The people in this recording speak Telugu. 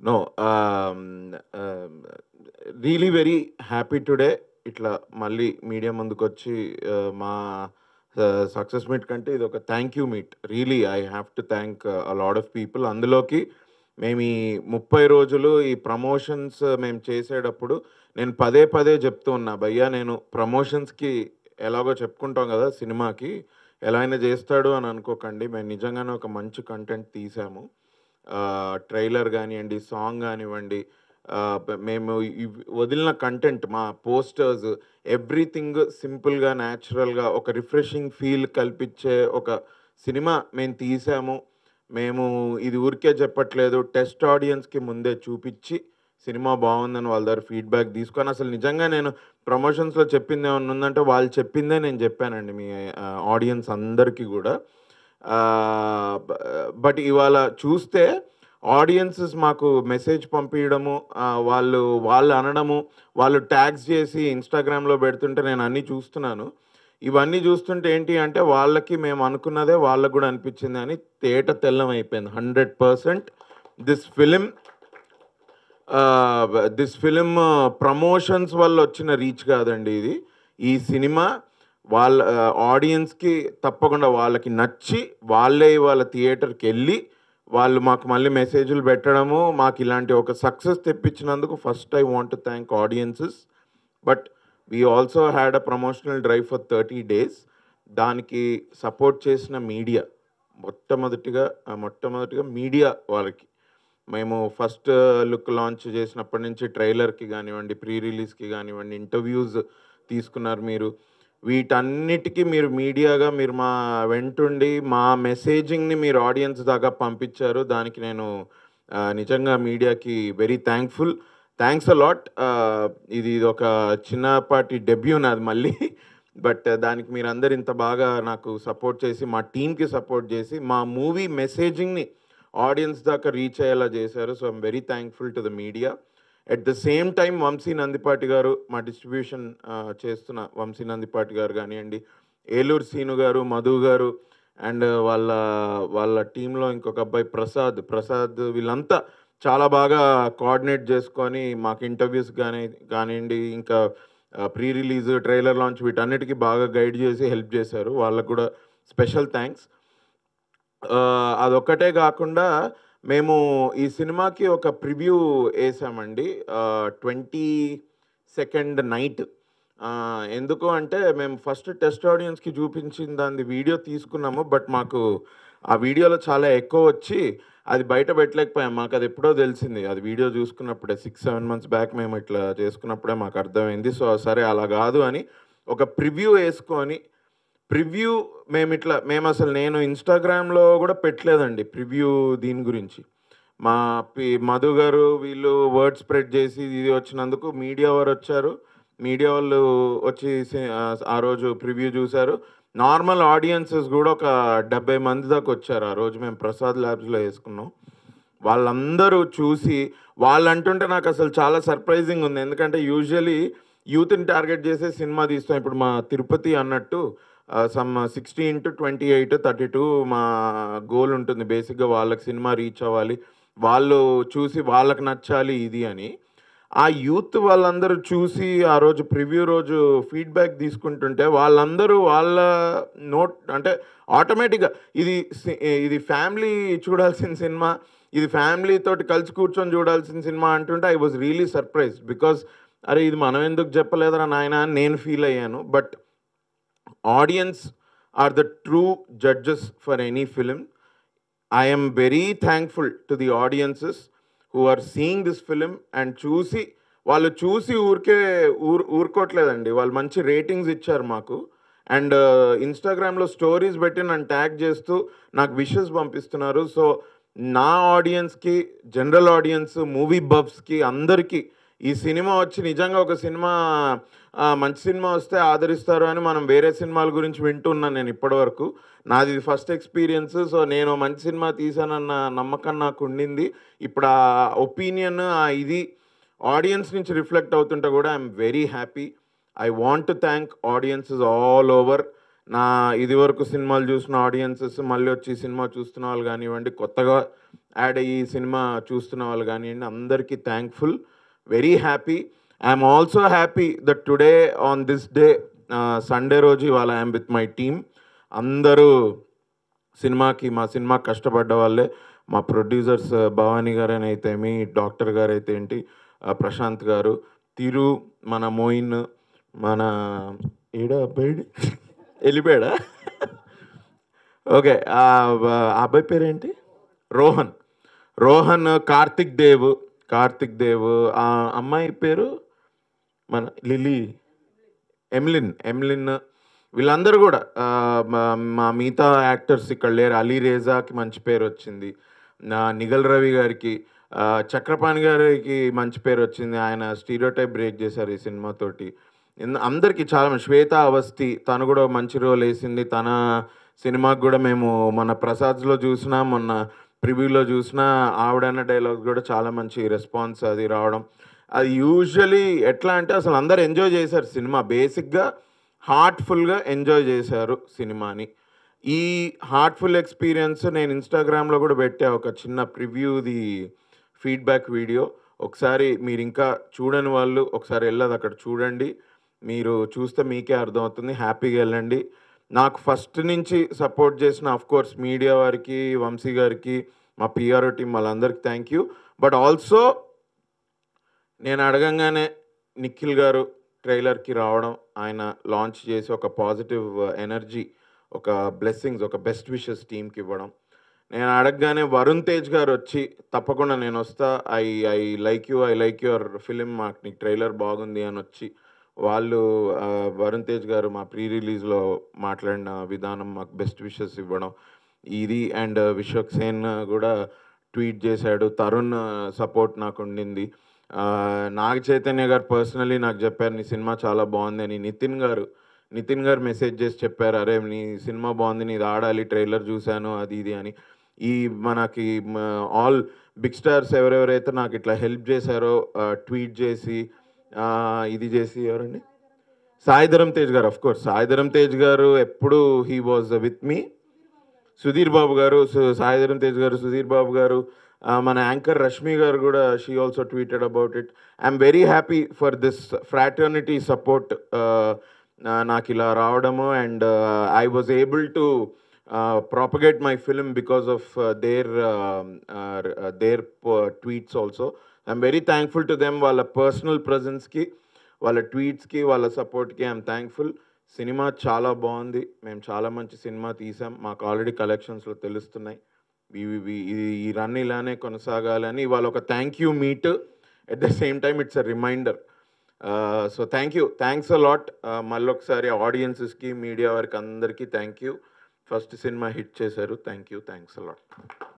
No really very happy today ఇట్లా మళ్ళీ మీడియా ముందుకొచ్చి మా సక్సెస్ మీట్ కంటే ఇది ఒక thank you meet. Really I have to thank a lot of people. అందులోకి మేము ఈ 30 రోజులు ఈ ప్రమోషన్స్ మేము చేసేటప్పుడు నేను పదే పదే చెప్తూ ఉన్నా, భయ్యా నేను ప్రమోషన్స్కి ఎలాగో చెప్పుకుంటాం కదా సినిమాకి, ఎలా అయినా చేస్తాడు అని అనుకోకండి, మేము నిజంగానే ఒక మంచి కంటెంట్ తీసాము. ట్రైలర్ గానియండి, సాంగ్ గానివ్వండి, మేము వదిలిన కంటెంట్, మా పోస్టర్స్, ఎవ్రీథింగ్ సింపుల్‌గా, న్యాచురల్‌గా ఒక రిఫ్రెషింగ్ ఫీల్ కల్పించే ఒక సినిమా మేము తీసాము. మేము ఇది ఊరికే చెప్పట్లేదు. టెస్ట్ ఆడియన్స్‌కి ముందే చూపిచ్చి, సినిమా బావుందని వాళ్ళ దగ్గర ఫీడ్‌బ్యాక్ తీసుకొని, అసలు నిజంగా నేను ప్రమోషన్స్‌లో చెప్పిందేమన్నా ఉందంటే, వాళ్ళు చెప్పిందే నేను చెప్పానండి మీ ఆడియన్స్ అందరికీ గూడా. బ బట్ ఇవాళ చూస్తే ఆడియన్సెస్ మాకు మెసేజ్ పంపియడము, వాళ్ళు అనడము, వాళ్ళు ట్యాగ్స్ చేసి ఇన్‌స్టాగ్రామ్‌లో పెడుతుంటే నేను అన్నీ చూస్తున్నాను. ఇవన్నీ చూస్తుంటే ఏంటి అంటే, వాళ్ళకి మేము అనుకున్నదే వాళ్ళకి గూడా అనిపించింది అని తేట తెల్లమైపోయింది. 100% this film this film promotions వల్ల వచ్చిన రీచ్ కాదండి ఇది. ఈ సినిమా వాళ్ళ ఆడియన్స్‌కి తప్పకుండా వాళ్ళకి నచ్చి, వాళ్ళే ఇవాళ థియేటర్‌కెళ్ళి, వాళ్ళు మాకు మళ్ళీ మెసేజ్‌లు పెట్టడము, మాకు ఇలాంటి ఒక సక్సెస్ తెప్పించినందుకు first I want to thank audiences. But we also had a promotional drive for 30 days. దానికి సపోర్ట్ చేసిన మీడియా, మొట్టమొదటిగా మీడియా వాళ్ళకి. మేము ఫస్ట్ లుక్ లాంచ్ చేసినప్పటి నుంచి ట్రైలర్‌కి గానివ్వండి, ప్రీ రిలీజ్‌కి గానివ్వండి, ఇంటర్వ్యూస్ తీసుకున్నారు మీరు. వీటన్నిటికి మీరు మీడియాగా మీరు మా వెంటుండి, మా మెసేజింగ్‌ని మీరు ఆడియన్స్ దాకా పంపించారు. దానికి నేను నిజంగా మీడియాకి very thankful. Thanks a lot. ఇది ఒక చిన్నపాటి డెబ్యూ నాది మళ్ళీ. బట్ దానికి మీరందరూ ఇంత బాగా నాకు సపోర్ట్ చేసి, మా టీమ్‌కి సపోర్ట్ చేసి, మా మూవీ మెసేజింగ్‌ని ఆడియన్స్ దాకా రీచ్ అయ్యేలా చేశారు. So, I'm very thankful to the media. At the same time Vamsi Nandipati garu, మా డిస్ట్రిబ్యూషన్ చేస్తున్న వంశీ నందిపాటి గారు గానియండి, ఏలూరు సీను గారు, మధు గారు, అండ్ వాళ్ళ టీమ్‌లో ఇంకొక అబ్బాయి ప్రసాద్ వీళ్ళంతా చాలా బాగా కోఆర్డినేట్ చేసుకొని మాకు ఇంటర్వ్యూస్ కానియండి, ఇంకా ప్రీ రిలీజ్, ట్రైలర్ లాంచ్ వీటన్నిటికి బాగా గైడ్ చేసి హెల్ప్ చేశారు. వాళ్ళకి కూడా స్పెషల్ థాంక్స్. అదొక్కటే గాకుండా మేము ఈ సినిమాకి ఒక ప్రివ్యూ ఏసామండి. 22 నైట్. ఎందుకు అంటే మేము ఫస్ట్ టెస్ట్ ఆడియన్స్‌కి చూపించిన దానిది వీడియో తీసుకున్నాము. బట్ మాకు ఆ వీడియోలో చాలా ఎక్కువొచ్చి అది బయట పెట్టలేకపోయాం. మాకదెప్పుడో తెలిసింది. అది వీడియో చూసుకున్నప్పుడే 6, 7 మంత్స్ బ్యాక్ మేము ఇట్లా చేసుకున్నప్పుడే మాకర్థమైంది. సో, సరే అలా గాదు అని ఒక ప్రివ్యూ యేసుకొని, ప్రివ్యూ మేమసలు నేను ఇన్‌స్టాగ్రామ్‌లో గూడా పెట్టలేదండి ప్రివ్యూ దీని గురించి. మా మధు గారు వీళ్ళు వర్డ్ స్ప్రెడ్ చేసి ఇది వచ్చినందుకు మీడియా వారొచ్చారు. మీడియా వాళ్ళు వచ్చి ఆ రోజు ప్రివ్యూ చూసారు. నార్మల్ ఆడియన్సెస్ గూడా ఒక 70 మంది దాకొచ్చారు. ఆ రోజు మేము ప్రసాద్ ల్యాబ్స్‌లో యేసుకున్నాం. వాళ్ళందరూ చూసి వాళ్ళంటుంటే నాకసలు చాలా సర్ప్రైజింగుంది. ఎందుకంటే యూజువల్లీ యూత్‌ని టార్గెట్ చేసే సినిమా తీస్తాం. ఇప్పుడు మా 'తిరుపతి' అన్నట్టు సమ్ 16-28, 32 మా గోల్ ఉంటుంది. బేసిక్‌గా వాళ్ళకి సినిమా రీచ్ అవ్వాలి. వాళ్ళు చూసి వాళ్ళకి నచ్చాలి ఇది అని. ఆ యూత్ వాళ్ళందరూ చూసి ఆ రోజు ప్రివ్యూ రోజు ఫీడ్‌బ్యాక్ తీసుకుంటుంటే వాళ్ళందరూ వాళ్ళ అంటే ఆటోమేటిక్‌గా ఇది ఇది ఫ్యామిలీ చూడాల్సిన సినిమా, ఇది ఫ్యామిలీ తోటి కలిసి కూర్చొని చూడాల్సిన సినిమా అంటుంటే I was really surprised. Because అరే! ఇది మనం ఎందుకు చెప్పలేదురా నాయనా అని నేను ఫీల్ అయ్యాను. But audience are the true judges for any film. I am very thankful to the audiences who are seeing this film and చూసి వాళ్ళు చూసి ఊరుకోవట్లేదండి. వాళ్ళు మంచి రేటింగ్స్ ఇచ్చారు మాకు. అండ్ ఇన్‌స్టాగ్రామ్‌లో స్టోరీస్ పెట్టి నన్ను ట్యాగ్ చేస్తూ నాకు విషెస్ పంపిస్తున్నారు. సో, నా ఆడియన్స్‌కి, జనరల్ ఆడియన్స్, మూవీ బఫ్స్‌కి అందరికీ ఈ సినిమా వచ్చి నిజంగా ఒక సినిమా మంచి సినిమా వస్తే ఆదరిస్తారు అని మనం వేరే సినిమాల గురించి వింటున్నాను నేను ఇప్పటివరకు. నాది ఇది ఫస్ట్ ఎక్స్‌పీరియన్స్. సో, నేను మంచి సినిమా తీశానన్న నమ్మకం నాకుండింది. ఇప్పుడు ఆ ఒపీనియన్ ఇది ఆడియన్స్ నుంచి రిఫ్లెక్ట్ అవుతుంటే కూడా I'm very happy. I want to thank audiences all over. నా ఇదివరకు సినిమాలు చూసిన ఆడియన్సెస్, మళ్ళీ వచ్చి ఈ సినిమా చూస్తున్న వాళ్ళు గానివ్వండి, కొత్తగా యాడ్ అయ్యి సినిమా చూస్తున్న వాళ్ళు కానివ్వండి, అందరికీ thankful, very happy. I'm also happy that today on this day, Sunday రోజు ఇవాళ ఐఎమ్ విత్ మై టీమ్. అందరూ మా సినిమా కష్టపడ్డ వాళ్ళే. మా ప్రొడ్యూసర్స్ భవానీ గారని అయితేమి, డాక్టర్ గారు అయితే ఏంటి, ప్రశాంత్ గారు, తిరు, మన మోయిన్, మన ఏడా అబ్బాయి వెళ్ళిపోయాడా ఓకే, ఆ అబ్బాయి పేరేంటి, రోహన్. రోహన్, కార్తిక్ దేవ్, ఆ అమ్మాయి పేరు మన లిలీ, ఎమ్లిన్, వీళ్ళందరూ కూడా మా మిగతా యాక్టర్స్ ఇక్కడ లేరు. అలీ రేజాకి మంచి పేరు వచ్చింది, నిగల్ రవి గారికి, చక్రపాణి గారికి మంచి పేరు వచ్చింది. ఆయన స్టీరియోటైప్ బ్రేక్ చేశారు ఈ సినిమాతోటి. అందరికీ చాలా మంది, శ్వేత అవస్థి తను కూడా మంచి రోల్ వేసింది. తన సినిమాకి కూడా మేము మన ప్రసాద్స్లో చూసినా, మొన్న ప్రివ్యూలో చూసినా, ఆవిడన్న డైలాగ్ కూడా చాలా మంచి రెస్పాన్స్ అది రావడం. అది యూజువలీ ఎట్లా అంటే అసలు అందరు ఎంజాయ్ చేశారు సినిమా, బేసిక్గా హార్ట్ఫుల్గా ఎంజాయ్ చేశారు సినిమాని. ఈ హార్ట్ఫుల్ ఎక్స్పీరియన్స్ నేను ఇన్స్టాగ్రామ్లో కూడా పెట్టా, ఒక చిన్న ప్రివ్యూది ఫీడ్బ్యాక్ వీడియో. ఒకసారి మీరు ఇంకా చూడని వాళ్ళు ఒకసారి వెళ్ళదు అక్కడ చూడండి. మీరు చూస్తే మీకే అర్థమవుతుంది. హ్యాపీగా వెళ్ళండి. నాకు ఫస్ట్ నుంచి సపోర్ట్ చేసిన అఫ్కోర్స్ మీడియా వారికి, వంశీ గారికి, మా పిఆర్ఓ టీం వాళ్ళందరికీ థ్యాంక్ యూ. బట్ ఆల్సో నేను అడగంగానే నిఖిల్ గారు ట్రైలర్కి రావడం, ఆయన లాంచ్ చేసి ఒక పాజిటివ్ ఎనర్జీ, ఒక బ్లెస్సింగ్స్, ఒక బెస్ట్ విషెస్ టీమ్కి ఇవ్వడం. నేను అడగగానే వరుణ్ తేజ్ గారు వచ్చి తప్పకుండా నేను వస్తా, ఐ లైక్ యువర్ ఫిలిం, మాకు నీకు ట్రైలర్ బాగుంది అని వచ్చి వాళ్ళు, వరుణ్ తేజ్ గారు మా ప్రీ రిలీజ్లో మాట్లాడిన విధానం, మాకు బెస్ట్ విషెస్ ఇవ్వడం ఇది. అండ్ విశ్వక్ సేన్ కూడా ట్వీట్ చేశాడు. తరుణ్ సపోర్ట్ నాకు ఉండింది. నాగ చైతన్య గారు పర్సనలీ నాకు చెప్పారు నీ సినిమా చాలా బాగుంది అని. నితిన్ గారు మెసేజ్ చేసి చెప్పారు, అరే నీ సినిమా బాగుంది, నీది ఆడాలి, ట్రైలర్ చూశాను అది ఇది అని. ఈ మనకి ఆల్ బిగ్ స్టార్స్ ఎవరెవరైతే నాకు ఇట్లా హెల్ప్ చేశారో, ట్వీట్ చేసి ఇది చేసి, ఎవరండి, సాయిధరం తేజ్ గారు, అఫ్కోర్స్ సాయిధరం తేజ్ గారు ఎప్పుడు he was with me. Sudheer Babu గారు, సాయిధరం తేజ్ గారు, సుధీర్ బాబు గారు, మన యాంకర్ రష్మి గారు కూడా, she also tweeted about it. I'm very happy for this fraternity support నాకు ఇలా రావడము. And I was able to propagate my film because of their tweets also. I'm very thankful to them. వాళ్ళ పర్సనల్ ప్రెజెన్స్కి, వాళ్ళ ట్వీట్స్కి, వాళ్ళ సపోర్ట్కి ఐఎమ్ థ్యాంక్ఫుల్. సినిమా చాలా బాగుంది, మేము చాలా మంచి సినిమా తీసాం, మాకు ఆల్రెడీ కలెక్షన్స్లో తెలుస్తున్నాయి. ఈ రన్ ఇలానే కొనసాగాలని ఇవాళ ఒక thank you meet. At the same time it's a reminder. So thanks a lot. మళ్ళీ ఒకసారి ఆడియన్సెస్కి, మీడియా వారికి అందరికీ thank you. First cinema hit చేశారు. Thanks a lot.